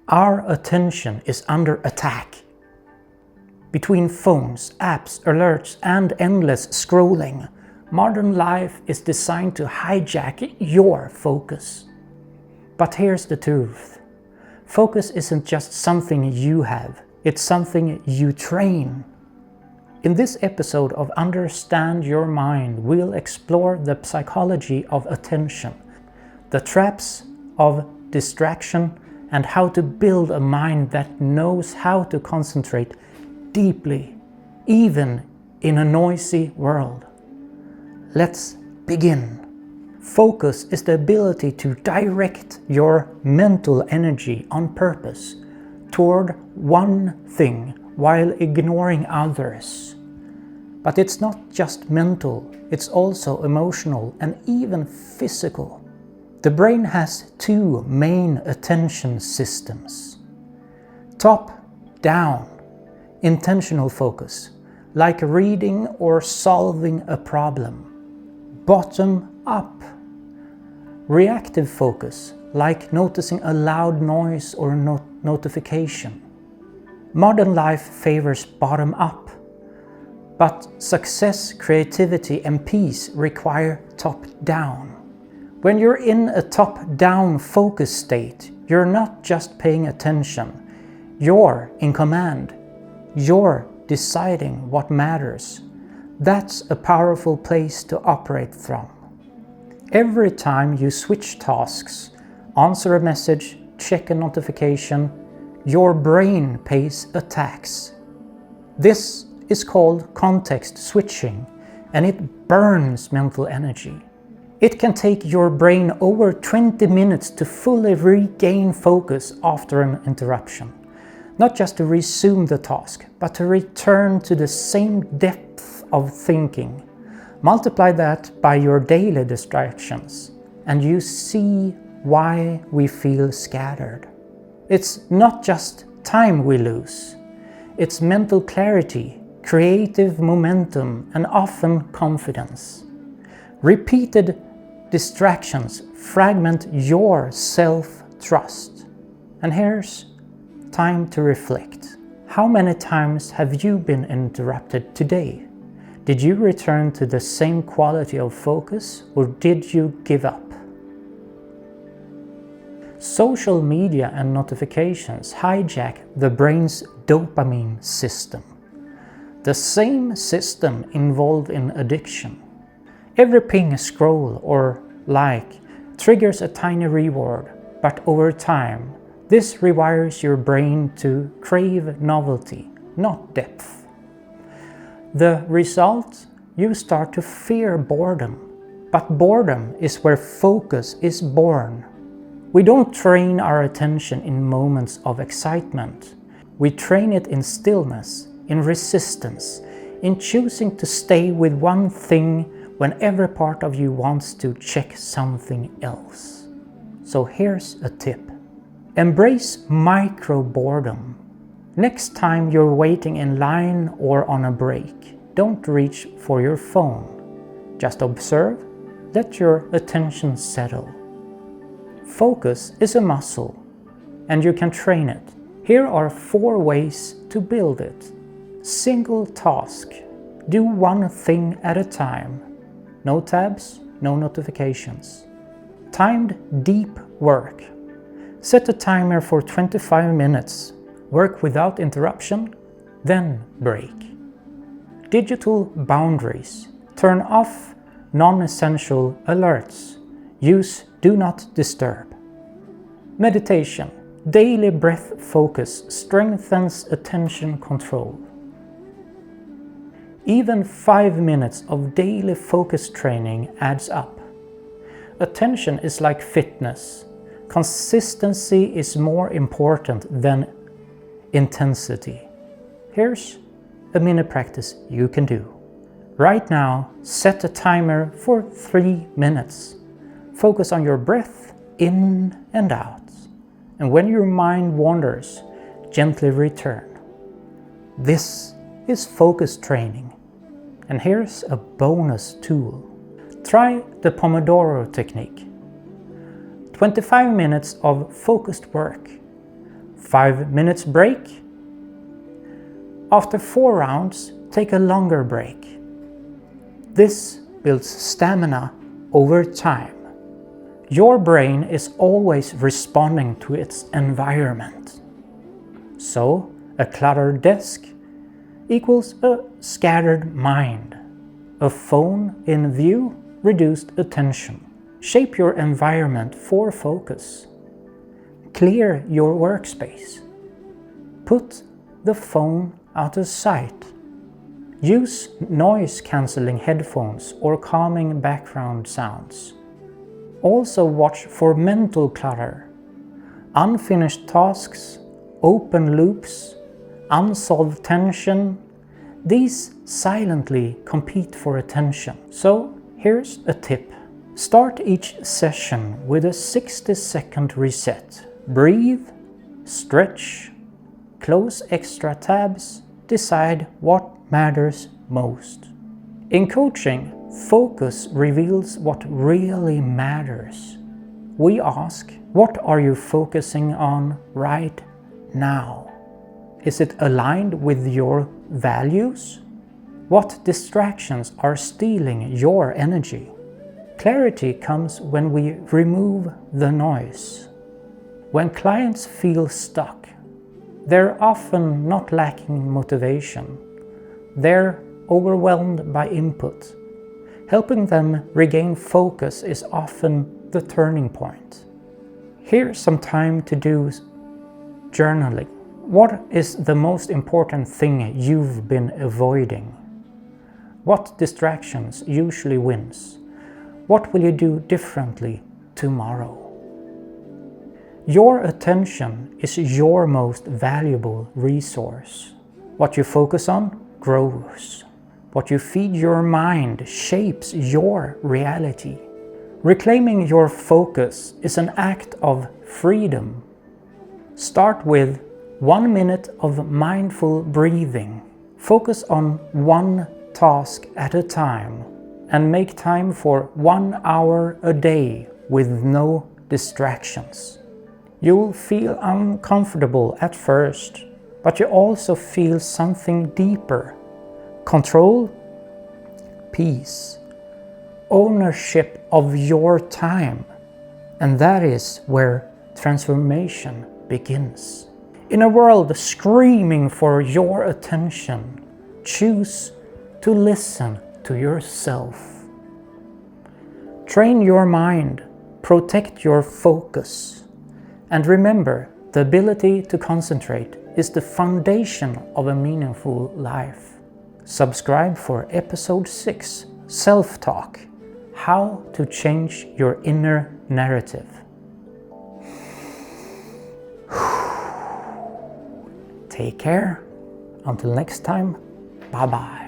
Our attention is under attack. Between phones, apps, alerts, and endless scrolling, modern life is designed to hijack your focus. But here's the truth. Focus isn't just something you have, it's something you train. In this episode of Understand Your Mind, we'll explore the psychology of attention, the traps of distraction, and how to build a mind that knows how to concentrate deeply, even in a noisy world. Let's begin. Focus is the ability to direct your mental energy on purpose toward one thing while ignoring others. But it's not just mental, it's also emotional and even physical. The brain has two main attention systems. Top-down, intentional focus, like reading or solving a problem. Bottom-up, reactive focus, like noticing a loud noise or notification. Modern life favors bottom-up, but success, creativity, and peace require top-down. When you're in a top-down focus state, you're not just paying attention. You're in command. You're deciding what matters. That's a powerful place to operate from. Every time you switch tasks, answer a message, check a notification, your brain pays a tax. This is called context switching, and it burns mental energy. It can take your brain over 20 minutes to fully regain focus after an interruption. Not just to resume the task, but to return to the same depth of thinking. Multiply that by your daily distractions, and you see why we feel scattered. It's not just time we lose. It's mental clarity, creative momentum, and often confidence. Repeated distractions fragment your self-trust. And here's time to reflect. How many times have you been interrupted today? Did you return to the same quality of focus, or did you give up? Social media and notifications hijack the brain's dopamine system, the same system involved in addiction. Every ping, scroll, or like triggers a tiny reward, but over time, this rewires your brain to crave novelty, not depth. The result? You start to fear boredom. But boredom is where focus is born. We don't train our attention in moments of excitement. We train it in stillness, in resistance, in choosing to stay with one thing when every part of you wants to check something else. So here's a tip. Embrace micro boredom. Next time you're waiting in line or on a break, don't reach for your phone. Just observe, let your attention settle. Focus is a muscle, and you can train it. Here are 4 ways to build it. Single task. Do one thing at a time. No tabs, no notifications. Timed deep work. Set a timer for 25 minutes. Work without interruption, then break. Digital boundaries. Turn off non-essential alerts. Use Do Not Disturb. Meditation. Daily breath focus strengthens attention control. Even 5 minutes of daily focus training adds up. Attention is like fitness. Consistency is more important than intensity. Here's a mini practice you can do. Right now, set a timer for 3 minutes. Focus on your breath in and out. And when your mind wanders, gently return. This is focus training. And here's a bonus tool. Try the Pomodoro technique. 25 minutes of focused work, 5 minutes break. After 4 rounds, take a longer break. This builds stamina over time. Your brain is always responding to its environment. So, a cluttered desk equals a scattered mind. A phone in view, reduced attention. Shape your environment for focus. Clear your workspace. Put the phone out of sight. Use noise-cancelling headphones or calming background sounds. Also watch for mental clutter, unfinished tasks, open loops, unsolved tension. These silently compete for attention. So here's a tip. Start each session with a 60-second reset. Breathe, stretch, close extra tabs, decide what matters most. In coaching, focus reveals what really matters. We ask, what are you focusing on right now? Is it aligned with your values? What distractions are stealing your energy? Clarity comes when we remove the noise. When clients feel stuck, they're often not lacking motivation. They're overwhelmed by input. Helping them regain focus is often the turning point. Here's some time to do journaling. What is the most important thing you've been avoiding? What distractions usually wins? What will you do differently tomorrow? Your attention is your most valuable resource. What you focus on grows. What you feed your mind shapes your reality. Reclaiming your focus is an act of freedom. Start with 1 minute of mindful breathing. Focus on one task at a time and make time for 1 hour a day with no distractions. You'll feel uncomfortable at first, but you also feel something deeper. Control, peace, ownership of your time. And that is where transformation begins. In a world screaming for your attention, choose to listen to yourself. Train your mind, protect your focus. And remember, the ability to concentrate is the foundation of a meaningful life. Subscribe for episode 6, Self-Talk, How to Change Your Inner Narrative. Take care. Until next time, bye-bye.